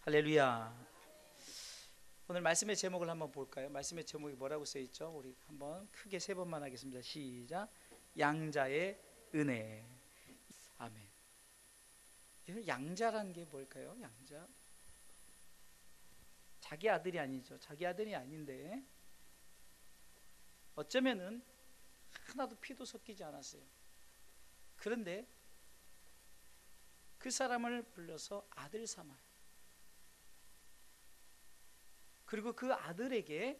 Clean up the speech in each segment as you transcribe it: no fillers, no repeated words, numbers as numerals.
할렐루야. 오늘 말씀의 제목을 한번 볼까요? 말씀의 제목이 뭐라고 써 있죠? 우리 한번 크게 세 번만 하겠습니다. 시작. 양자의 은혜. 아멘. 양자라는 게 뭘까요? 양자. 자기 아들이 아니죠. 자기 아들이 아닌데 어쩌면은 하나도 피도 섞이지 않았어요. 그런데 그 사람을 불러서 아들 삼아요. 그리고 그 아들에게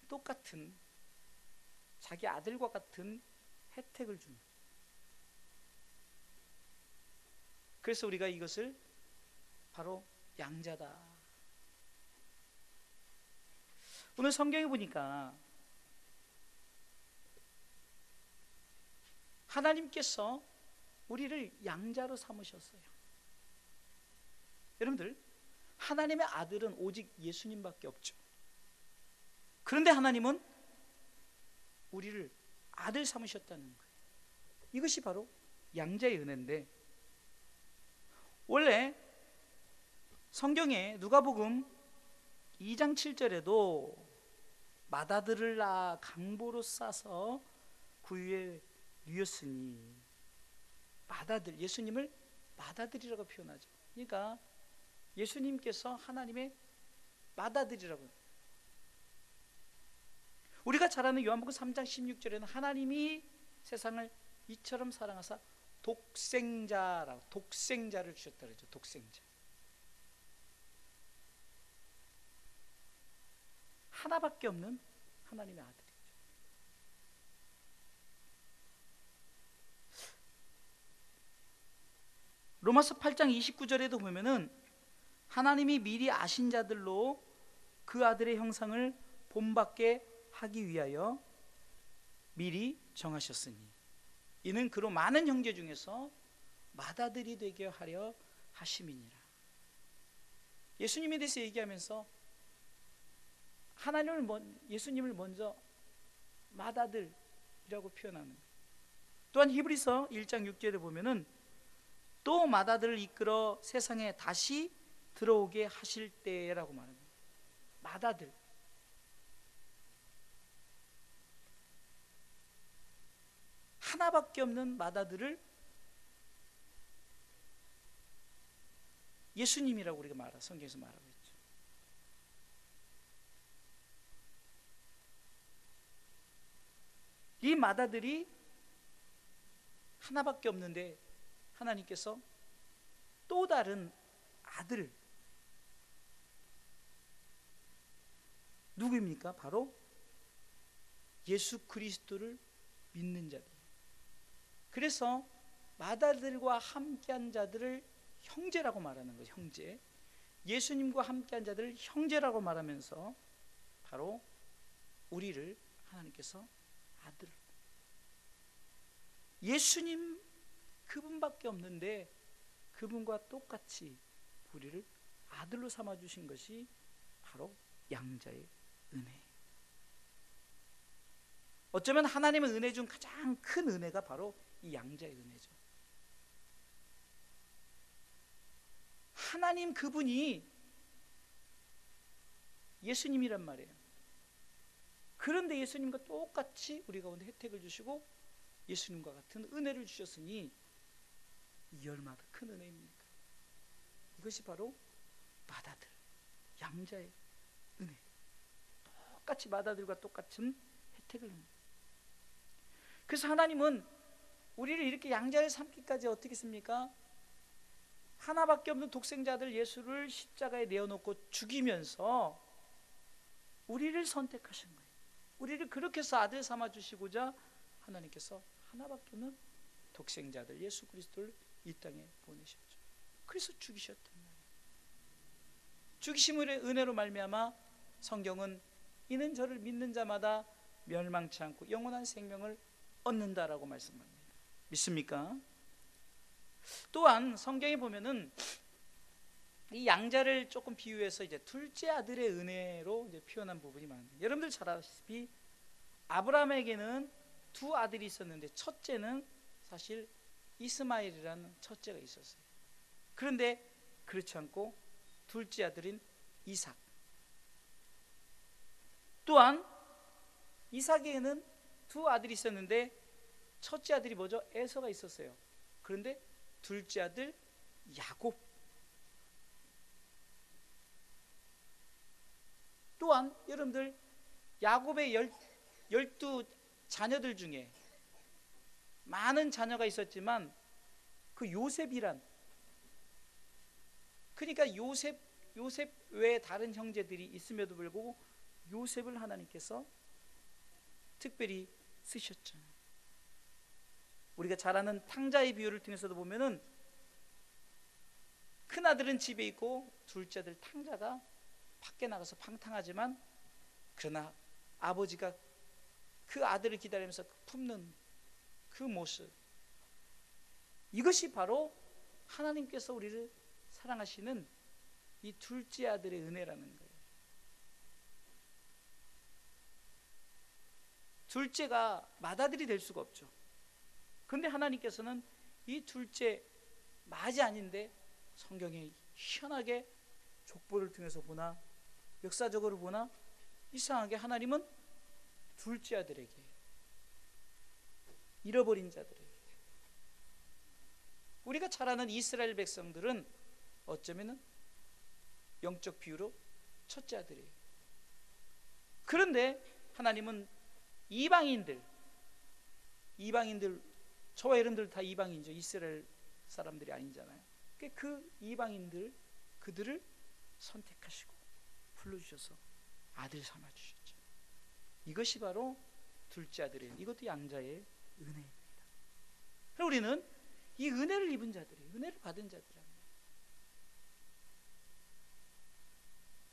똑같은, 자기 아들과 같은 혜택을 줍니다. 그래서 우리가 이것을 바로 양자다. 오늘 성경에 보니까 하나님께서 우리를 양자로 삼으셨어요. 여러분들, 하나님의 아들은 오직 예수님밖에 없죠. 그런데 하나님은 우리를 아들 삼으셨다는 거예요. 이것이 바로 양자의 은혜인데, 원래 성경에 누가복음 2장 7절에도 맏아들을 낳아 강보로 싸서 구유에 누였으니, 맏아들, 예수님을 맏아들이라고 표현하죠. 그러니까 예수님께서 하나님의 맏아들이라고. 우리가 잘 아는 요한복음 3장 16절에는 하나님이 세상을 이처럼 사랑하사 독생자라고, 독생자를 주셨다 그러죠. 독생자. 하나밖에 없는 하나님의 아들이죠. 로마서 8장 29절에도 보면은 하나님이 미리 아신 자들로 그 아들의 형상을 본받게 하기 위하여 미리 정하셨으니 이는 그로 많은 형제 중에서 맏아들이 되게 하려 하심이니라. 예수님에 대해서 얘기하면서 예수님을 먼저 맏아들이라고 표현하는 거예요. 또한 히브리서 1장 6절에 보면은 또 맏아들을 이끌어 세상에 다시 들어오게 하실 때라고 말합니다. 맏아들. 하나밖에 없는 맏아들을 예수님이라고 우리가 성경에서 말하고 있죠. 이 맏아들이 하나밖에 없는데 하나님께서 또 다른 아들, 누구입니까? 바로 예수 그리스도를 믿는 자들. 그래서 맏아들과 함께한 자들을 형제라고 말하는 거죠. 형제. 예수님과 함께한 자들을 형제라고 말하면서 바로 우리를 하나님께서 아들, 예수님 그분밖에 없는데 그분과 똑같이 우리를 아들로 삼아주신 것이 바로 양자의 은혜. 어쩌면 하나님의 은혜 중 가장 큰 은혜가 바로 이 양자의 은혜죠. 하나님 그분이 예수님이란 말이에요. 그런데 예수님과 똑같이 우리 가운데 혜택을 주시고 예수님과 같은 은혜를 주셨으니 이 얼마나 큰 은혜입니까? 이것이 바로 맏아들, 양자의 은혜. 똑같이 맏아들과 똑같은 혜택을 줍니다. 그래서 하나님은 우리를 이렇게 양자를 삼기까지 어떻게 했습니까? 하나밖에 없는 독생자들 예수를 십자가에 내어놓고 죽이면서 우리를 선택하신 거예요. 우리를 그렇게 해서 아들 삼아주시고자 하나님께서 하나밖에 없는 독생자들 예수 그리스도를 이 땅에 보내셨죠. 그래서 죽이셨단 말이에요. 죽이심의 은혜로 말미암아 성경은 이는 저를 믿는 자마다 멸망치 않고 영원한 생명을 얻는다라고 말씀합니다. 믿습니까? 또한 성경에 보면은 이 양자를 조금 비유해서 이제 둘째 아들의 은혜로 이제 표현한 부분이 많은데, 여러분들 잘 아시다시피 아브라함에게는 두 아들이 있었는데 첫째는 사실 이스마엘이라는 첫째가 있었어요. 그런데 그렇지 않고 둘째 아들인 이삭. 또한 이삭에게는 두 아들이 있었는데 첫째 아들이 뭐죠? 에서가 있었어요. 그런데 둘째 아들 야곱. 또한 여러분들 야곱의 12 자녀들 중에 많은 자녀가 있었지만 그 요셉이란, 그러니까 요셉 외에 다른 형제들이 있음에도 불구하고 요셉을 하나님께서 특별히 쓰셨죠. 우리가 잘 아는 탕자의 비유를 통해서도 보면은 큰 아들은 집에 있고 둘째 아들 탕자가 밖에 나가서 방탕하지만, 그러나 아버지가 그 아들을 기다리면서 품는 그 모습, 이것이 바로 하나님께서 우리를 사랑하시는 이 둘째 아들의 은혜라는 거예요. 둘째가 맏아들이 될 수가 없죠. 그런데 하나님께서는 이 둘째 맏이 아닌데 성경에 희한하게 족보를 통해서 보나 역사적으로 보나 이상하게 하나님은 둘째 아들에게, 잃어버린 자들에게, 우리가 잘 아는 이스라엘 백성들은 어쩌면 영적 비유로 첫째 아들이에요. 그런데 하나님은 이방인들, 저와 여러분들 다 이방인이죠. 이스라엘 사람들이 아니잖아요. 그 이방인들, 그들을 선택하시고 불러주셔서 아들 삼아주셨죠. 이것이 바로 둘째 아들이에요. 이것도 양자의 은혜입니다. 그럼 우리는 이 은혜를 입은 자들이에요. 은혜를 받은 자들이에요.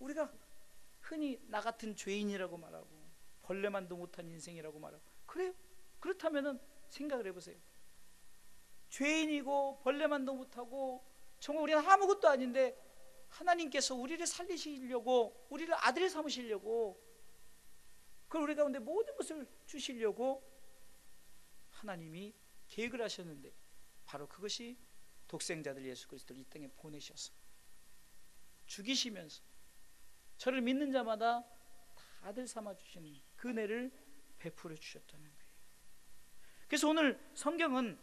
우리가 흔히 나 같은 죄인이라고 말하고 벌레만도 못한 인생이라고 말하고, 그래요? 그렇다면 생각을 해보세요. 죄인이고 벌레만도 못하고 정말 우리는 아무것도 아닌데 하나님께서 우리를 살리시려고, 우리를 아들 삼으시려고, 그걸 우리 가운데 모든 것을 주시려고 하나님이 계획을 하셨는데, 바로 그것이 독생자들 예수 그리스도를 이 땅에 보내셔서 죽이시면서 저를 믿는 자마다 다 아들 삼아 주시는 그 은혜를 베풀어 주셨다는 거예요. 그래서 오늘 성경은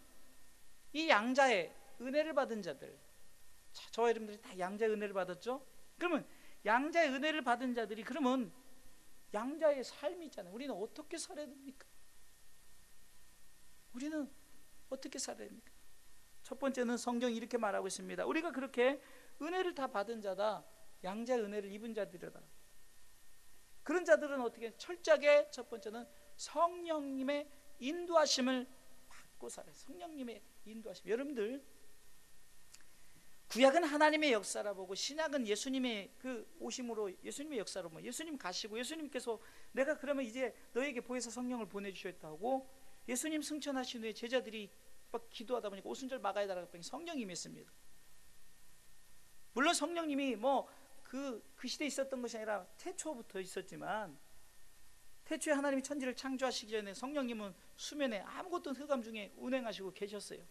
이 양자의 은혜를 받은 자들, 저와 여러분들이 다 양자의 은혜를 받았죠? 그러면 양자의 은혜를 받은 자들이, 그러면 양자의 삶이 있잖아요. 우리는 어떻게 살아야 됩니까? 우리는 어떻게 살아야 됩니까? 첫 번째는 성경이 이렇게 말하고 있습니다. 우리가 그렇게 은혜를 다 받은 자다, 양자의 은혜를 입은 자들이다. 그런 자들은 어떻게 철저하게, 첫 번째는 성령님의 인도하심을 받고 살아요. 성령님의 인도하심. 여러분들 구약은 하나님의 역사라 보고 신약은 예수님의 그 오심으로 예수님의 역사로, 뭐 예수님 가시고 예수님께서 내가 그러면 이제 너에게 보혜사 성령을 보내주셨다 하고, 예수님 승천하신 후에 제자들이 막 기도하다 보니까 오순절 막아야 달라고 했더니 성령이 임했습니다. 물론 성령님이 뭐 그 시대에 있었던 것이 아니라 태초부터 있었지만, 태초에 하나님이 천지를 창조하시기 전에 성령님은 수면에 아무것도 흑암 중에 운행하시고 계셨어요.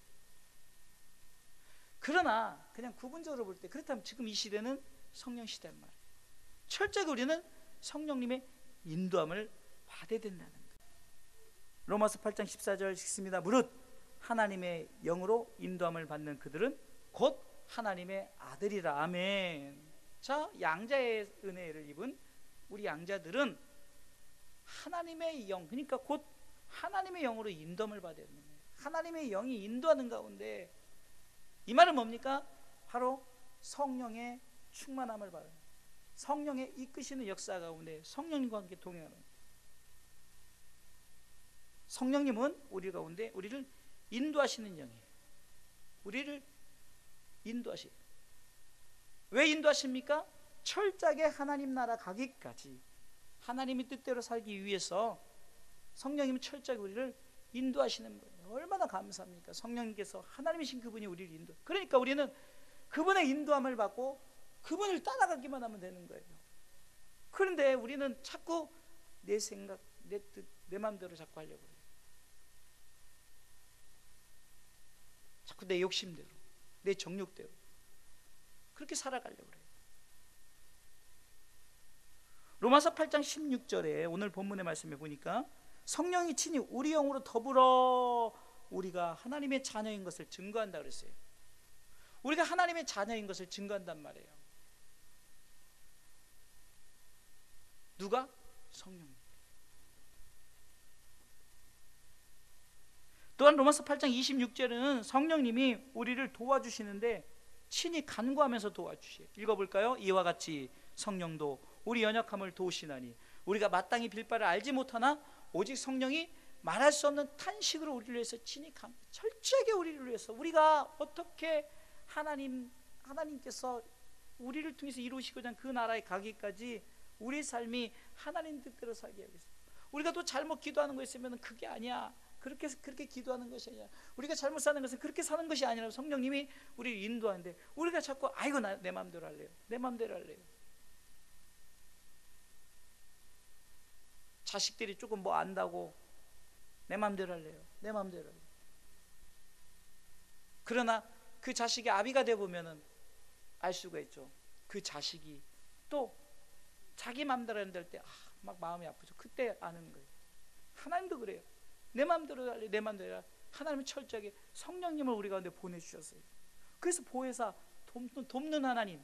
그러나 그냥 구분적으로 볼 때, 그렇다면 지금 이 시대는 성령 시대란 말이에요. 철저히 우리는 성령님의 인도함을 받아야 된다는 거예요. 로마서 8장 14절 읽습니다. 무릇 하나님의 영으로 인도함을 받는 그들은 곧 하나님의 아들이라. 아멘. 자, 양자의 은혜를 입은 우리 양자들은 하나님의 영, 그러니까 곧 하나님의 영으로 인도함을 받아야 되는 거예요. 하나님의 영이 인도하는 가운데, 이 말은 뭡니까? 바로 성령의 충만함을 받아요. 성령의 이끄시는 역사 가운데 성령님과 함께 동행하는, 성령님은 우리 가운데 우리를 인도하시는 영이에요. 우리를 인도하시. 왜 인도하십니까? 철저하게 하나님 나라 가기까지 하나님의 뜻대로 살기 위해서 성령님은 철저하게 우리를 인도하시는 거예요. 얼마나 감사합니까? 성령님께서, 하나님이신 그분이 우리를 인도. 그러니까 우리는 그분의 인도함을 받고 그분을 따라가기만 하면 되는 거예요. 그런데 우리는 자꾸 내 생각, 내 뜻, 내 마음대로 자꾸 하려고 해요. 자꾸 내 욕심대로, 내 정욕대로 그렇게 살아가려고 해요. 로마서 8장 16절에 오늘 본문의 말씀에 보니까 성령이 친히 우리 영으로 더불어 우리가 하나님의 자녀인 것을 증거한다 그랬어요. 우리가 하나님의 자녀인 것을 증거한단 말이에요. 누가? 성령. 또한 로마서 8장 26절에는 성령님이 우리를 도와주시는데 친히 간구하면서 도와주시요. 읽어볼까요? 이와 같이 성령도 우리 연약함을 도우시나니 우리가 마땅히 빌 바를 알지 못하나 오직 성령이 말할 수 없는 탄식으로 우리를 위해서 친히 철저하게 우리를 위해서, 우리가 어떻게 하나님께서 우리를 통해서 이루시고자 하는 그 나라에 가기까지 우리 삶이 하나님 뜻대로 살게 하기 위해서. 우리가 또 잘못 기도하는 거 있으면 그게 아니야, 그렇게 기도하는 것이 아니야, 우리가 잘못 사는 것은 그렇게 사는 것이 아니라 성령님이 우리를 인도하는데 우리가 자꾸 아이고 내 마음대로 할래요, 내 마음대로 할래요. 자식들이 조금 뭐 안다고 내 마음대로 할래요, 내 마음대로 할래요. 그러나 그 자식이 아비가 돼 보면은 알 수가 있죠. 그 자식이 또 자기 마음대로 한다 할 때 막 마음이 아프죠. 그때 아는 거예요. 하나님도 그래요. 내 마음대로 할래, 내 마음대로 할래. 하나님은 철저하게 성령님을 우리 가운데 보내주셨어요. 그래서 보혜사, 돕는 하나님,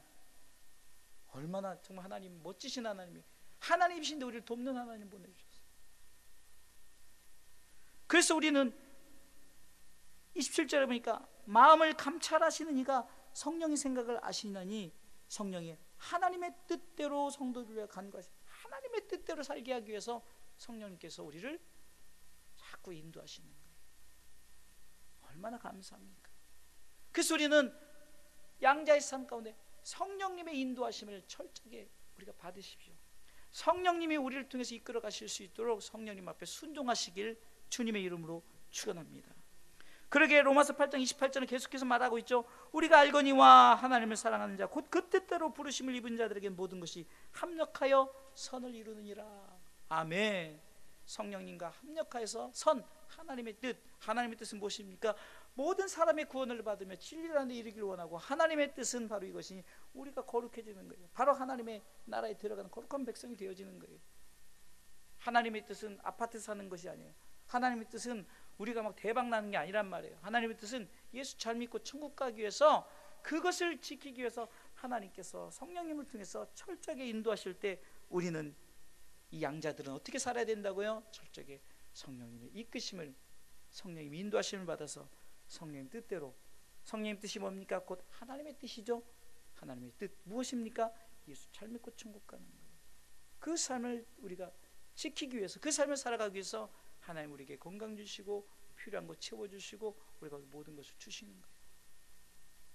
얼마나 정말 하나님 멋지신 하나님이, 하나님이신데 우리를 돕는 하나님 보내주셨어요. 그래서 우리는 27절에 보니까 마음을 감찰하시는 이가 성령의 생각을 아시나니 성령이 하나님의 뜻대로 성도를 위해 간구하시고 하나님의 뜻대로 살게 하기 위해서 성령님께서 우리를 자꾸 인도하시는 거예요. 얼마나 감사합니까? 그래서 우리는 양자의 삶 가운데 성령님의 인도하심을 철저하게 우리가 받으십시오. 성령님이 우리를 통해서 이끌어 가실 수 있도록 성령님 앞에 순종하시길 주님의 이름으로 축원합니다. 그러게 로마서 8장 28절은 계속해서 말하고 있죠. 우리가 알거니와 하나님을 사랑하는 자 곧 그 뜻대로 부르심을 입은 자들에게 모든 것이 합력하여 선을 이루느니라. 아멘. 성령님과 합력하여서 선, 하나님의 뜻. 하나님의 뜻은 무엇입니까? 모든 사람의 구원을 받으며 진리라는 데 이르기를 원하고, 하나님의 뜻은 바로 이것이니 우리가 거룩해지는 거예요. 바로 하나님의 나라에 들어가는 거룩한 백성이 되어지는 거예요. 하나님의 뜻은 아파트 사는 것이 아니에요. 하나님의 뜻은 우리가 막 대박 나는 게 아니란 말이에요. 하나님의 뜻은 예수 잘 믿고 천국 가기 위해서, 그것을 지키기 위해서 하나님께서 성령님을 통해서 철저하게 인도하실 때 우리는, 이 양자들은 어떻게 살아야 된다고요? 철저하게 성령님의 이끄심을, 성령님의 인도하심을 받아서 성령님 뜻대로. 성령님 뜻이 뭡니까? 곧 하나님의 뜻이죠. 하나님의 뜻 무엇입니까? 예수 잘 믿고 천국 가는 거예요. 그 삶을 우리가 지키기 위해서, 그 삶을 살아가기 위해서 하나님 우리에게 건강 주시고 필요한 거 채워주시고 우리가 모든 것을 주시는 거예요.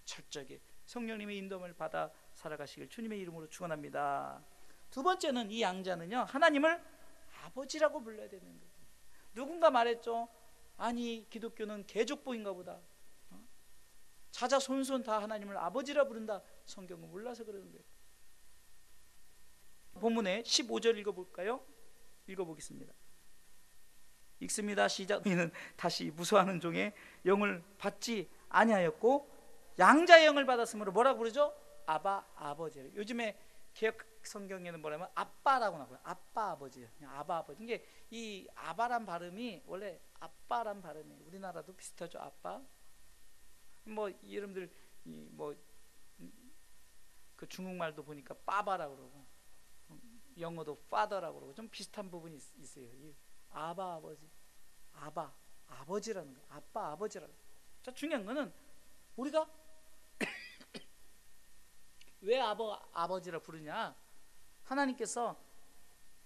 철저하게 성령님의 인도함을 받아 살아가시길 주님의 이름으로 축원합니다. 두 번째는, 이 양자는요, 하나님을 아버지라고 불러야 되는 거예요. 누군가 말했죠. 아니 기독교는 개족보인가 보다. 자자손손 다 하나님을 아버지라 부른다. 성경은 몰라서 그러는 거예요. 본문에 15절 읽어볼까요? 읽어보겠습니다. 읽습니다. 시작. 너희는 다시 무수하는 종의 영을 받지 아니하였고 양자의 영을 받았으므로 뭐라고 부르죠? 아바, 아버지. 요즘에 개역 성경에는 뭐라면 아빠라고 나와요. 아빠, 아버지. 아바, 아버지. 이게 이 아바란 발음이 원래 아빠란 발음이에요. 우리나라도 비슷하죠. 아빠. 뭐 여러분들 뭐 그 중국말도 보니까 빠바라고 그러고, 영어도 father라고 그러고 좀 비슷한 부분이 있어요. 아바, 아버지. 아바, 아버지라는 거예요. 아빠, 아버지라는 거예요. 자, 중요한 거는 우리가 왜 아버지라 부르냐? 하나님께서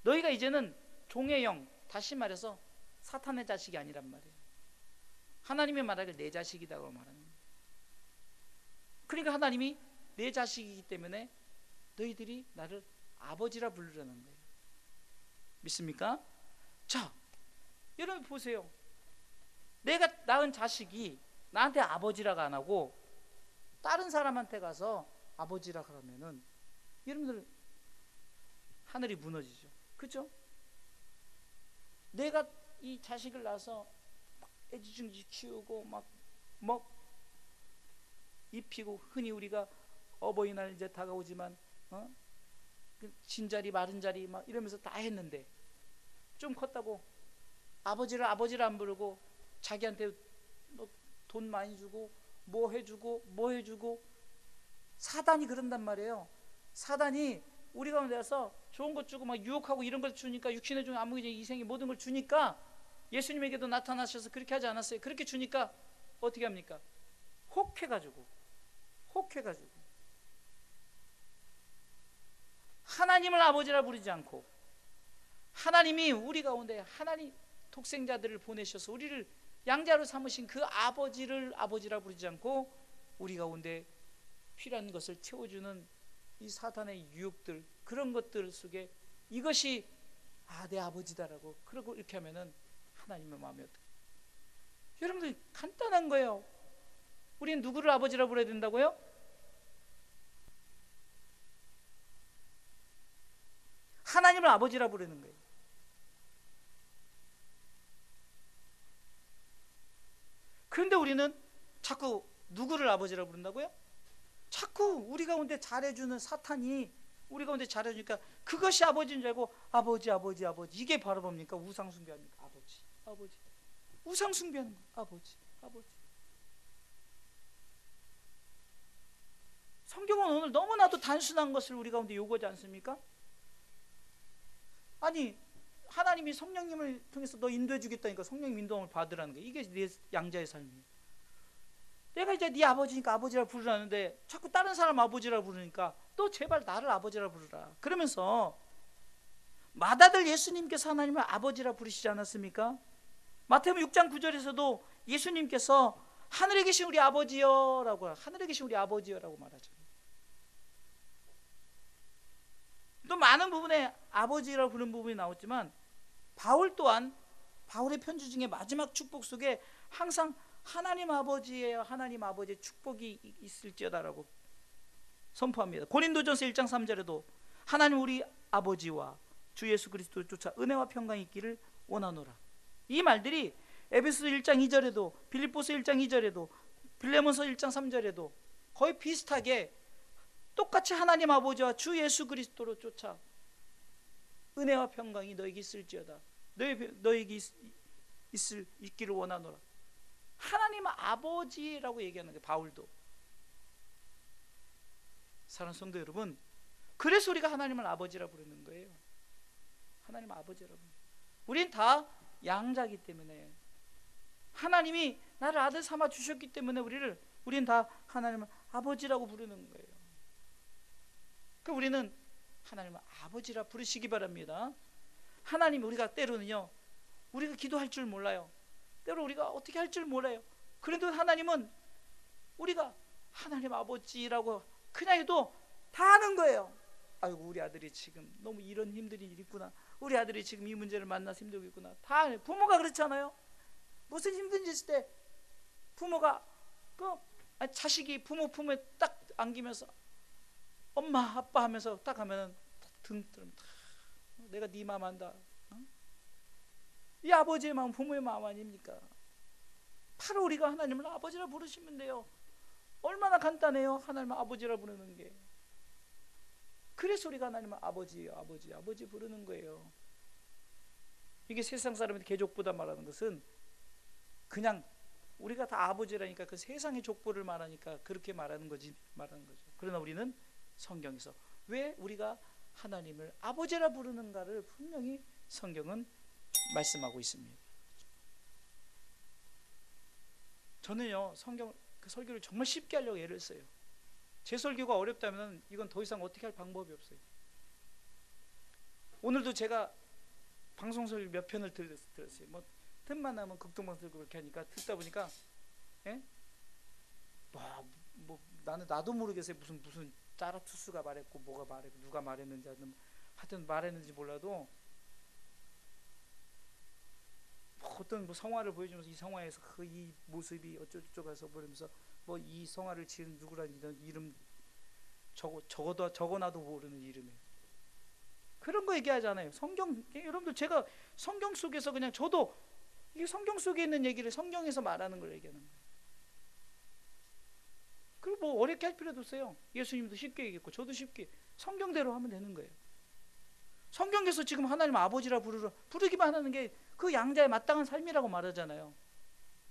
너희가 이제는 종의 영, 다시 말해서 사탄의 자식이 아니란 말이에요. 하나님이 말하길 내 자식이라고 말하는 거예요. 그러니까 하나님이 내 자식이기 때문에 너희들이 나를 아버지라 부르라는 거예요. 믿습니까? 자, 여러분 보세요. 내가 낳은 자식이 나한테 아버지라고 안 하고 다른 사람한테 가서 아버지라 그러면은 여러분들 하늘이 무너지죠. 그죠? 내가 이 자식을 낳아서 애지중지 키우고 막 입히고, 흔히 우리가 어버이날 이제 다가오지만 진자리 마른 자리 막 이러면서 다 했는데 좀 컸다고 아버지를 안 부르고 자기한테 돈 많이 주고 뭐 해주고 사단이 그런단 말이에요. 사단이 우리 가운데 와서 좋은 것 주고 막 유혹하고 이런 걸 주니까 육신의 종 암흑의 이생의 모든 걸 주니까 예수님에게도 나타나셔서 그렇게 하지 않았어요? 그렇게 주니까 어떻게 합니까? 혹해가지고 하나님을 아버지라 부르지 않고 하나님이 우리 가운데 하나님 독생자들을 보내셔서 우리를 양자로 삼으신 그 아버지를 아버지라 부르지 않고 우리 가운데 필요한 것을 채워주는 이 사탄의 유혹들, 그런 것들 속에 이것이 내 아버지다라고 그러고 이렇게 하면은 하나님의 마음이 어떻게? 여러분들 간단한 거예요. 우리는 누구를 아버지라 부르야 된다고요? 하나님을 아버지라 부르는 거예요. 그런데 우리는 자꾸 누구를 아버지라 부른다고요? 자꾸 우리 가운데 잘해주는 사탄이 우리 가운데 잘해주니까 그것이 아버지인 줄 알고 아버지 이게 바로 뭡니까? 우상숭배합니까? 아버지 우상숭배하는 거예요. 아버지 성경은 오늘 너무나도 단순한 것을 우리 가운데 요구하지 않습니까? 아니 하나님이 성령님을 통해서 너 인도해 주겠다니까 성령님 인도함을 받으라는 거예요. 이게 내 양자의 삶이에요. 내가 이제 네 아버지니까 아버지라 부르라는데 자꾸 다른 사람 아버지라 부르니까 너 제발 나를 아버지라 부르라. 그러면서 마다들 예수님께서 하나님을 아버지라 부르시지 않았습니까? 마태복음 6장 9절에서도 예수님께서 하늘에 계신 우리 아버지여라고 하늘에 계신 우리 아버지여라고 말하잖아요. 또 많은 부분에 아버지라고 부르는 부분이 나왔지만 바울 또한 바울의 편지 중에 마지막 축복 속에 항상 하나님 아버지예요. 하나님 아버지의 축복이 있을지어다라고 선포합니다. 고린도전서 1장 3절에도 하나님 우리 아버지와 주 예수 그리스도를 쫓아 은혜와 평강이 있기를 원하노라. 이 말들이 에베소서 1장 2절에도 빌립보서 1장 2절에도 빌레몬서 1장 3절에도 거의 비슷하게 똑같이 하나님 아버지와 주 예수 그리스도로 쫓아 은혜와 평강이 너에게 있을지어다. 너에게 있기를 원하노라. 하나님 아버지라고 얘기하는 거예요. 바울도. 사랑하는 성도 여러분, 그래서 우리가 하나님을 아버지라 부르는 거예요. 하나님 아버지라고. 우린 다 양자이기 때문에 하나님이 나를 아들 삼아 주셨기 때문에 우리는 다 하나님을 아버지라고 부르는 거예요. 그 우리는 하나님을 아버지라 부르시기 바랍니다. 하나님 우리가 때로는요 우리가 기도할 줄 몰라요. 때로 우리가 어떻게 할 줄 몰라요. 그래도 하나님은 우리가 하나님 아버지라고 그냥 해도 다 아는 거예요. 아이고 우리 아들이 지금 너무 이런 힘든 일이 있구나. 우리 아들이 지금 이 문제를 만나서 힘들고 있구나. 다 부모가 그렇잖아요. 무슨 힘든 일 있을 때 부모가 자식이 부모 품에 딱 안기면서 엄마 아빠 하면서 딱 하면은 등 들으면 내가 네 마음 안다. 이 아버지의 마음 부모의 마음 아닙니까? 바로 우리가 하나님을 아버지라 부르시면 돼요. 얼마나 간단해요. 하나님을 아버지라 부르는 게. 그래서 우리가 하나님을 아버지 부르는 거예요. 이게 세상 사람한테 개족보다 말하는 것은 그냥 우리가 다 아버지라니까 그 세상의 족보를 말하니까 그렇게 말하는 거죠. 그러나 우리는 성경에서 왜 우리가 하나님을 아버지라 부르는가를 분명히 성경은 말씀하고 있습니다. 저는요 성경 그 설교를 정말 쉽게 하려고 애를 써요. 제 설교가 어렵다면 이건 더 이상 어떻게 할 방법이 없어요. 오늘도 제가 방송설 몇 편을 들었어요. 뭐 틈만 나면 극동방송 그렇게 하니까 듣다 보니까 나도 모르겠어요. 무슨 짜라투스가 말했고 뭐가 말했고 누가 말했는지 하여튼 말했는지 몰라도 어떤 성화를 보여주면서 이 성화에서 이 모습이 어쩌고저쩌고 해서 보면서 이 성화를 지은 누구라는 이름 적어놔도 모르는 이름이에요. 그런 거 얘기하잖아요. 성경 여러분들 제가 성경 속에서 그냥 저도 이게 성경 속에 있는 얘기를 성경에서 말하는 걸 얘기하는 거예요. 그리고 어렵게 할 필요도 없어요. 예수님도 쉽게 얘기했고 저도 쉽게 성경대로 하면 되는 거예요. 성경에서 지금 하나님 아버지라 부르기만 하는 게 그 양자의 마땅한 삶이라고 말하잖아요.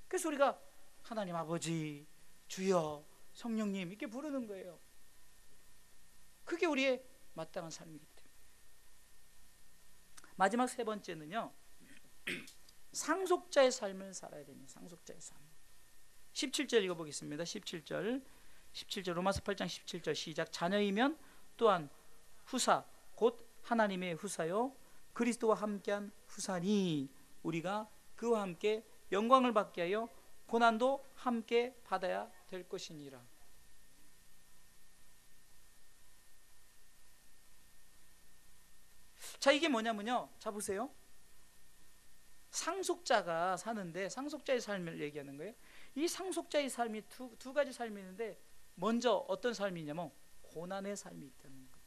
그래서 우리가 하나님 아버지, 주여, 성령님 이렇게 부르는 거예요. 그게 우리의 마땅한 삶이기 때문에. 마지막 세 번째는요, 상속자의 삶을 살아야 됩니다. 상속자의 삶. 17절 읽어보겠습니다. 17절 로마서 8장 17절 시작. 자녀이면 또한 후사 곧 하나님의 후사요 그리스도와 함께한 후사니 우리가 그와 함께 영광을 받게 하여 고난도 함께 받아야 될 것이니라. 자, 이게 뭐냐면요, 자 보세요. 상속자가 사는데 상속자의 삶을 얘기하는 거예요. 이 상속자의 삶이 두 가지 삶이 있는데, 먼저 어떤 삶이냐면 고난의 삶이 있다는 거예요.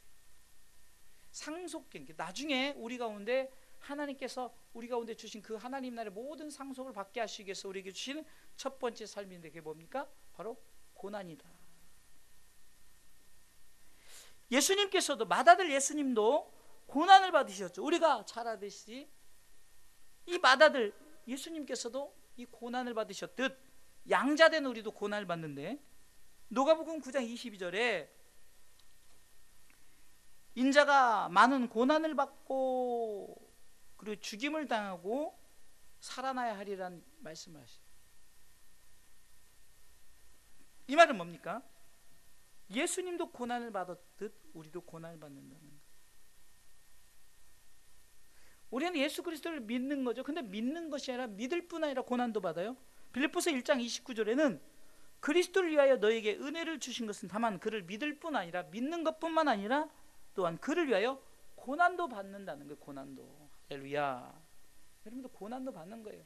상속, 나중에 우리 가운데 하나님께서 우리 가운데 주신 그 하나님 나라의 모든 상속을 받게 하시기 위해서 우리에게 주시는 첫 번째 삶인데, 그게 뭡니까? 바로 고난이다. 예수님께서도, 맏아들 예수님도 고난을 받으셨죠. 우리가 잘 아듯이 이 맏아들 예수님께서도 이 고난을 받으셨듯 양자된 우리도 고난을 받는데, 누가복음 9장 22절에 인자가 많은 고난을 받고 그리고 죽임을 당하고 살아나야 하리란 말씀을 하시죠. 이 말은 뭡니까? 예수님도 고난을 받았듯 우리도 고난을 받는다는 거예요. 우리는 예수 그리스도를 믿는 거죠. 근데 믿는 것이 아니라 믿을 뿐 아니라 고난도 받아요. 빌립보서 1장 29절에는 그리스도를 위하여 너에게 은혜를 주신 것은 다만 그를 믿을 뿐 아니라, 믿는 것뿐만 아니라 또한 그를 위하여 고난도 받는다는 거예요. 고난도. 할렐루야. 여러분도 고난도 받는 거예요.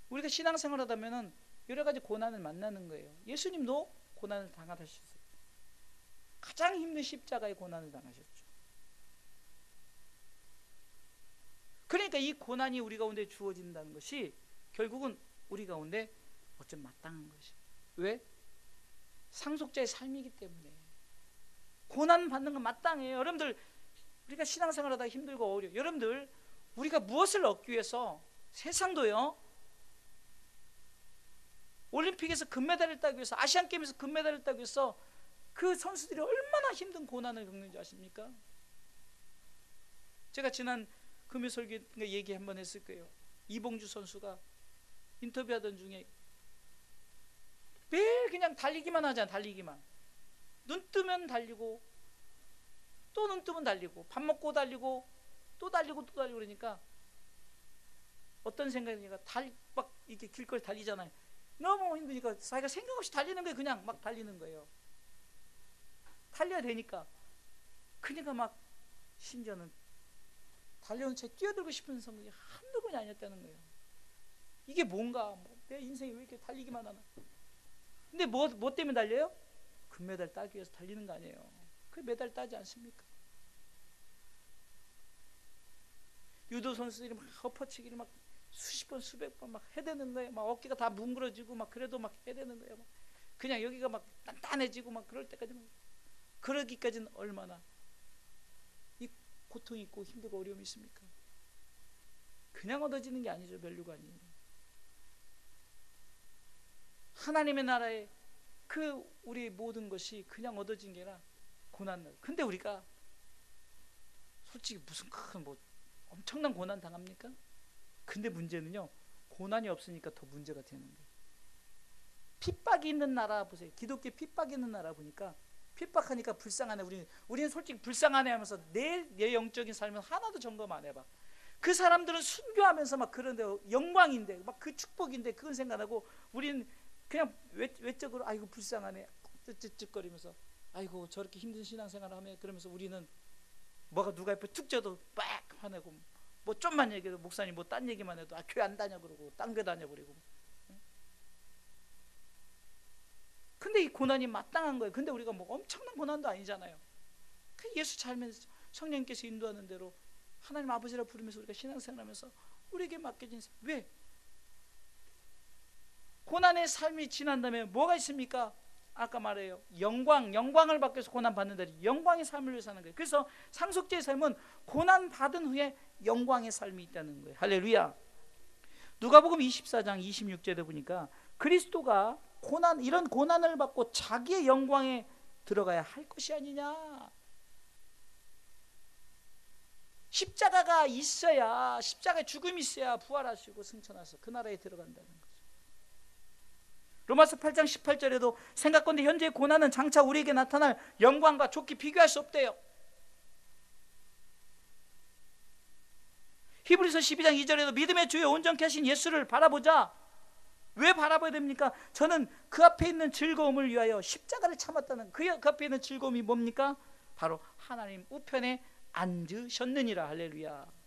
우리가 신앙생활 하다면은 여러 가지 고난을 만나는 거예요. 예수님도 고난을 당하셨어요. 가장 힘든 십자가의 고난을 당하셨죠. 그러니까 이 고난이 우리 가운데 주어진다는 것이 결국은 우리 가운데 어쩜 마땅한 것이. 왜? 상속자의 삶이기 때문에. 고난 받는 건 마땅해요. 여러분들, 우리가 신앙생활 하다가 힘들고 어려워요. 여러분들, 우리가 무엇을 얻기 위해서, 세상도요, 올림픽에서 금메달을 따기 위해서, 아시안게임에서 금메달을 따기 위해서 그 선수들이 얼마나 힘든 고난을 겪는지 아십니까? 제가 지난 금요 설교 얘기 한번 했을 거예요. 이봉주 선수가 인터뷰하던 중에 매일 그냥 달리기만 하잖아. 달리기만. 눈 뜨면 달리고 또 눈 뜨면 달리고, 밥 먹고 달리고 또 달리고 또 달리고, 그러니까 어떤 생각이니까 막 이렇게 길거리 달리잖아요. 너무 힘드니까 자기가 생각 없이 달리는 거예요. 그냥 막 달리는 거예요. 달려야 되니까. 그러니까 막 심지어는 달려온 채 뛰어들고 싶은 생각이 한두 번이 아니었다는 거예요. 이게 뭔가, 내 인생이 왜 이렇게 달리기만 하나. 근데 뭐 때문에 달려요? 금메달 따기 위해서 달리는 거 아니에요. 그 메달 따지 않습니까? 유도 선수들이 막 엎어치기를 막 수십 번 수백 번 막 해대는 거예요. 막 어깨가 다 뭉그러지고 막 그래도 막 해대는 거예요. 막 그냥 여기가 막 단단해지고 막 그럴 때까지, 그러기까지는 얼마나 이 고통이 있고 힘들고 어려움이 있습니까? 그냥 얻어지는 게 아니죠. 멸류가 아니에요. 하나님의 나라에 그 우리 모든 것이 그냥 얻어진 게 아니라 고난을. 근데 우리가 솔직히 무슨 큰 엄청난 고난 당합니까? 근데 문제는요, 고난이 없으니까 더 문제가 되는 거예요. 핍박이 있는 나라 보세요. 기독교 핍박이 있는 나라 보니까, 핍박하니까 불쌍하네. 우리는 솔직히 불쌍하네 하면서 내 영적인 삶은 하나도 점검 안 해봐. 그 사람들은 순교하면서 막 그런데 영광인데, 막 그 축복인데 그건 생각하고, 우리는 그냥 외적으로 아이고 불쌍하네 쯧쯧거리면서 아이고 저렇게 힘든 신앙생활을 하면, 그러면서 우리는 뭐가 누가 옆에 툭 져도 빡 화내고, 뭐 좀만 얘기해도 목사님 뭐 딴 얘기만 해도 교회 안 다녀 그러고 딴 교 다녀 버리고. 근데 이 고난이 마땅한 거예요. 근데 우리가 뭐 엄청난 고난도 아니잖아요. 그 예수 살면서 성령님께서 인도하는 대로 하나님 아버지라 부르면서 우리가 신앙생활하면서 우리에게 맡겨진, 왜? 고난의 삶이 지난 다음에 뭐가 있습니까? 아까 말해요. 영광을 받기 위해서 고난 받는다. 영광의 삶을 위해 사는 거예요. 그래서 상속자의 삶은 고난 받은 후에 영광의 삶이 있다는 거예요. 할렐루야. 누가복음 24장 26절에 보니까 그리스도가 이런 고난을 받고 자기의 영광에 들어가야 할 것이 아니냐. 십자가가 있어야, 십자가의 죽음이 있어야 부활하시고 승천하셔서 그 나라에 들어간다는 거죠. 로마서 8장 18절에도 생각건대 현재의 고난은 장차 우리에게 나타날 영광과 좋게 비교할 수 없대요. 히브리서 12장 2절에도 믿음의 주에 온전케 하신 예수를 바라보자. 왜 바라봐야 됩니까? 저는 그 앞에 있는 즐거움을 위하여 십자가를 참았다는, 그 앞에 있는 즐거움이 뭡니까? 바로 하나님 우편에 앉으셨느니라. 할렐루야.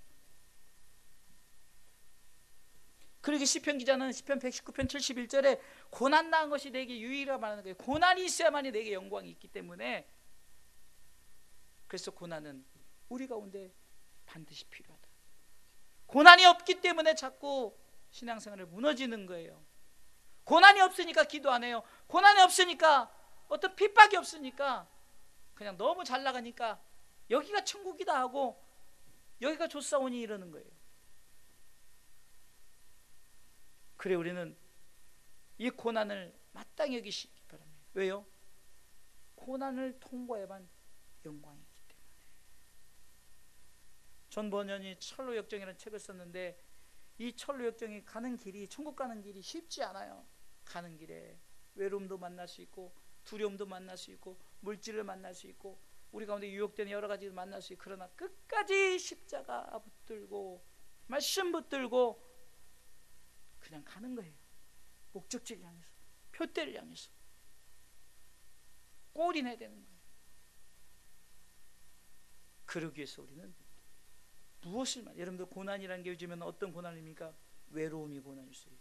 그러게 시편 기자는 시편 119편 71절에 고난 당한 것이 내게 유익이라 말하는 거예요. 고난이 있어야만이 내게 영광이 있기 때문에, 그래서 고난은 우리 가운데 반드시 필요하다. 고난이 없기 때문에 자꾸 신앙생활을 무너지는 거예요. 고난이 없으니까 기도 안 해요. 고난이 없으니까, 어떤 핍박이 없으니까 그냥 너무 잘 나가니까 여기가 천국이다 하고 여기가 좋사오니 이러는 거예요. 그래, 우리는 이 고난을 마땅히 여기시기 바랍니다. 왜요? 고난을 통과해야만 영광이기 때문에. 존 버년이 철로역정이라는 책을 썼는데, 이 철로역정이 가는 길이, 천국 가는 길이 쉽지 않아요. 가는 길에 외로움도 만날 수 있고, 두려움도 만날 수 있고, 물질을 만날 수 있고, 우리 가운데 유혹되는 여러 가지를 만날 수 있고, 그러나 끝까지 십자가 붙들고 말씀 붙들고 그냥 가는 거예요. 목적지를 향해서, 표대를 향해서 골인해야 되는 거예요. 그러기 위해서 우리는 무엇을 여러분들, 고난이라는 게 요즘에는 어떤 고난입니까? 외로움이 고난일 수 있고,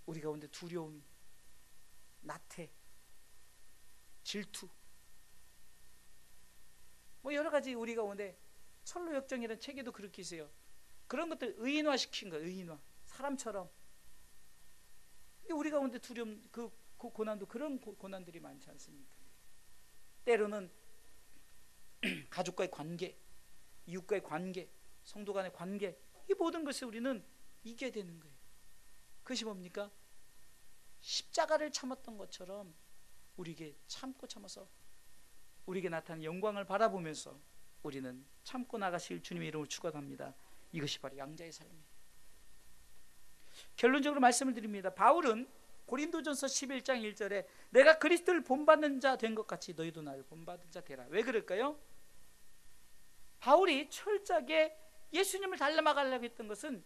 우리 가운데 두려움이, 나태, 질투, 뭐 여러 가지 우리 가운데, 철로역정이라는 책에도 그렇게 있어요. 그런 것들 의인화시킨 거예요. 의인화. 사람처럼. 우리 가운데 두려움, 그 고난도 그런 고난들이 많지 않습니까? 때로는 가족과의 관계, 이웃과의 관계, 성도 간의 관계, 이 모든 것을 우리는 이겨야 되는 거예요. 그것이 뭡니까? 십자가를 참았던 것처럼 우리에게 참아서 우리에게 나타난 영광을 바라보면서 우리는 참고 나가실 주님의 이름을 축원합니다. 이것이 바로 양자의 삶이에요. 결론적으로 말씀을 드립니다. 바울은 고린도전서 11장 1절에 내가 그리스도를 본받는 자 된 것 같이 너희도 나를 본받은 자 되라. 왜 그럴까요? 바울이 철저하게 예수님을 닮아가려고 했던 것은,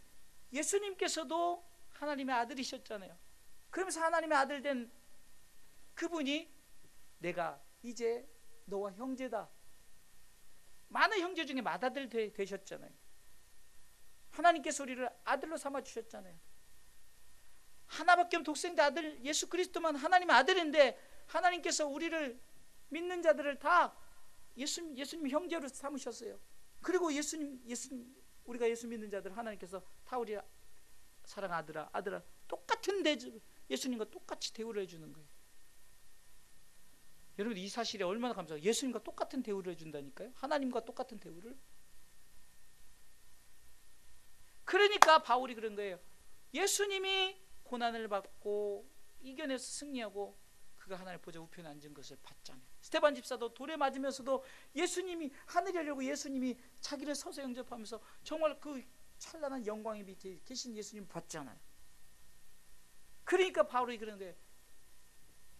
예수님께서도 하나님의 아들이셨잖아요. 그러면서 하나님의 아들 된 그분이 내가 이제 너와 형제다. 많은 형제 중에 맏아들 되셨잖아요. 하나님께서 우리를 아들로 삼아주셨잖아요. 하나밖에 없는 독생자 아들 예수 그리스도만 하나님의 아들인데, 하나님께서 우리를 믿는 자들을 다 예수님 형제로 삼으셨어요. 그리고 우리가 예수 믿는 자들 하나님께서 다 우리 사랑 아들아 똑같은 예수님과 똑같이 대우를 해주는 거예요. 여러분, 이 사실에 얼마나 감사해요. 예수님과 똑같은 대우를 해준다니까요. 하나님과 똑같은 대우를. 그러니까 바울이 그런 거예요. 예수님이 고난을 받고 이겨내서 승리하고 그가 하나님의 보좌 우편에 앉은 것을 봤잖아요. 스데반 집사도 돌에 맞으면서도 예수님이, 하늘이 열리고 예수님이 자기를 서서 영접하면서 정말 그 찬란한 영광의 밑에 계신 예수님 봤잖아요. 그러니까 바울이 그런 거예요.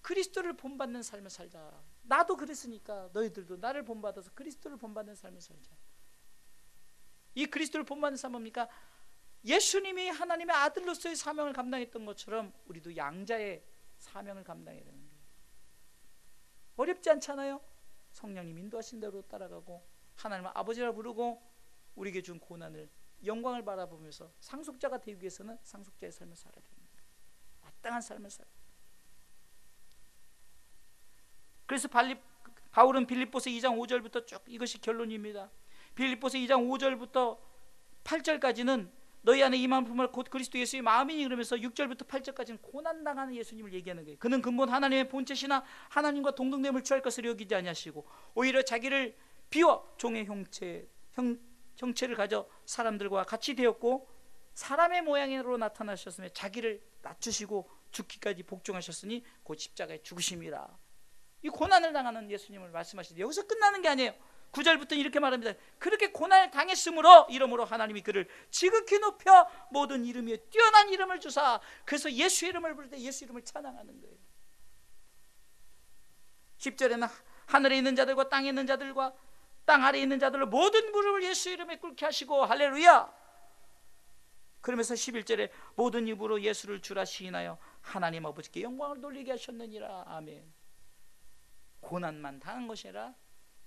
그리스도를 본받는 삶을 살자. 나도 그랬으니까 너희들도 나를 본받아서 그리스도를 본받는 삶을 살자. 이 그리스도를 본받는 삶은 뭡니까? 예수님이 하나님의 아들로서의 사명을 감당했던 것처럼 우리도 양자의 사명을 감당해야 되는 거예요. 어렵지 않잖아요. 성령님 인도하신 대로 따라가고 하나님을 아버지라 부르고 우리에게 준 고난을, 영광을 바라보면서 상속자가 되기 위해서는 상속자의 삶을 살아야 되는 거예요. 마땅한 삶을 살아야 돼요. 그래서 바울은 빌립보서 2장 5절부터 쭉, 이것이 결론입니다. 빌립보서 2장 5절부터 8절까지는 너희 안에 임한 품을 곧 그리스도 예수의 마음이니 그러면서 6절부터 8절까지는 고난당하는 예수님을 얘기하는 거예요. 그는 근본 하나님의 본체시나 하나님과 동등됨을 취할 것을 여기지 아니하시고 오히려 자기를 비워 종의 형체를 가져 사람들과 같이 되었고 사람의 모양으로 나타나셨으며 자기를 낮추시고 죽기까지 복종하셨으니 곧 십자가에 죽으심이라. 이 고난을 당하는 예수님을 말씀하시는데 여기서 끝나는 게 아니에요. 9절부터 이렇게 말합니다. 그렇게 고난을 당했으므로 이러므로 하나님이 그를 지극히 높여 모든 이름 위에 뛰어난 이름을 주사. 그래서 예수 이름을 부를 때 예수 이름을 찬양하는 거예요. 10절에는 하늘에 있는 자들과 땅에 있는 자들과 땅 아래에 있는 자들로 모든 무릎을 예수 이름에 꿇게 하시고 할렐루야. 그러면서 11절에 모든 입으로 예수를 주라 시인하여 하나님 아버지께 영광을 돌리게 하셨느니라. 아멘. 고난만 당한 것이 아니라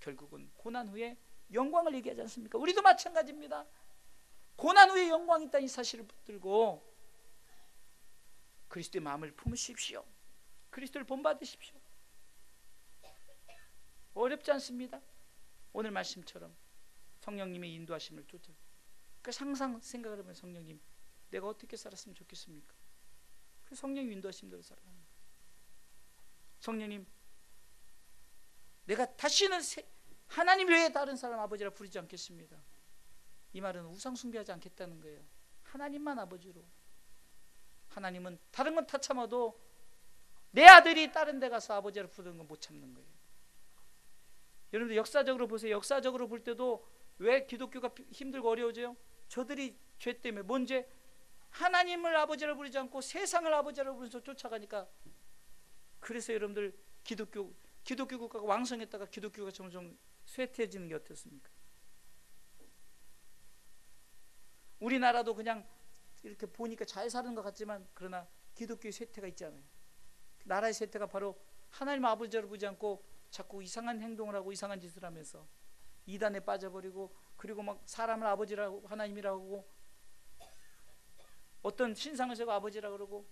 결국은 고난 후에 영광을 얘기하지 않습니까? 우리도 마찬가지입니다. 고난 후에 영광이 있다는 이 사실을 붙들고 그리스도의 마음을 품으십시오. 그리스도를 본받으십시오. 어렵지 않습니다. 오늘 말씀처럼 성령님의 인도하심을 쫓아. 그래서 항상 생각을 하면 성령님 내가 어떻게 살았으면 좋겠습니까? 그 성령의 인도하심대로 살아가는 거예요. 성령님 내가 다시는 하나님 외에 다른 사람 아버지라 부르지 않겠습니다. 이 말은 우상 숭배하지 않겠다는 거예요. 하나님만 아버지로. 하나님은 다른 건 다 참아도 내 아들이 다른 데 가서 아버지라 부르는 건 못 참는 거예요. 여러분들 역사적으로 보세요. 역사적으로 볼 때도 왜 기독교가 힘들고 어려워져요? 저들이 죄 때문에 뭔 죄? 하나님을 아버지라 부르지 않고 세상을 아버지라 부르면서 쫓아가니까. 그래서 여러분들 기독교 국가가 왕성했다가 기독교가 점점 쇠퇴해지는 게 어떻습니까? 우리나라도 그냥 이렇게 보니까 잘 사는 것 같지만 그러나 기독교의 쇠퇴가 있잖아요. 나라의 쇠퇴가 바로 하나님 아버지를 보지 않고 자꾸 이상한 행동을 하고 이상한 짓을 하면서 이단에 빠져버리고 그리고 막 사람을 아버지라고 하나님이라고 하고 어떤 신상을 세고 아버지라고 그러고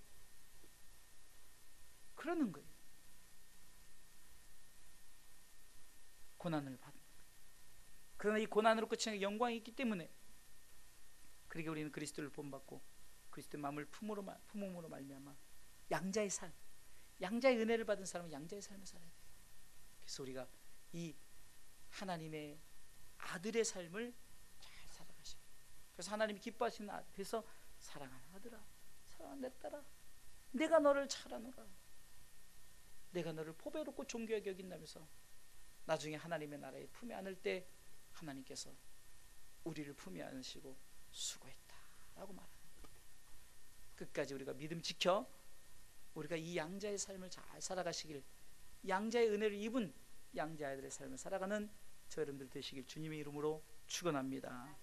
그러는 거예요. 고난을 받는 거예요. 그러나 이 고난으로 끝이 영광이 있기 때문에 그러게 우리는 그리스도를 본받고 그리스도의 마음을 품음으로 말미암아 양자의 삶, 양자의 은혜를 받은 사람은 양자의 삶을 살아야 돼요. 그래서 우리가 이 하나님의 아들의 삶을 잘 살아가셔요. 그래서 하나님이 기뻐하시는 그래서 사랑하는 아들아, 사랑하는 내 딸아, 내가 너를 잘하노라. 내가 너를 보배롭고 존귀하게 여긴다면서 나중에 하나님의 나라에 품에 안을 때 하나님께서 우리를 품에 안으시고 수고했다 라고 말하는 거예요. 끝까지 우리가 믿음 지켜 우리가 이 양자의 삶을 잘 살아가시길, 양자의 은혜를 입은 양자의 아들의 삶을 살아가는 저 여러분들 되시길 주님의 이름으로 축원합니다.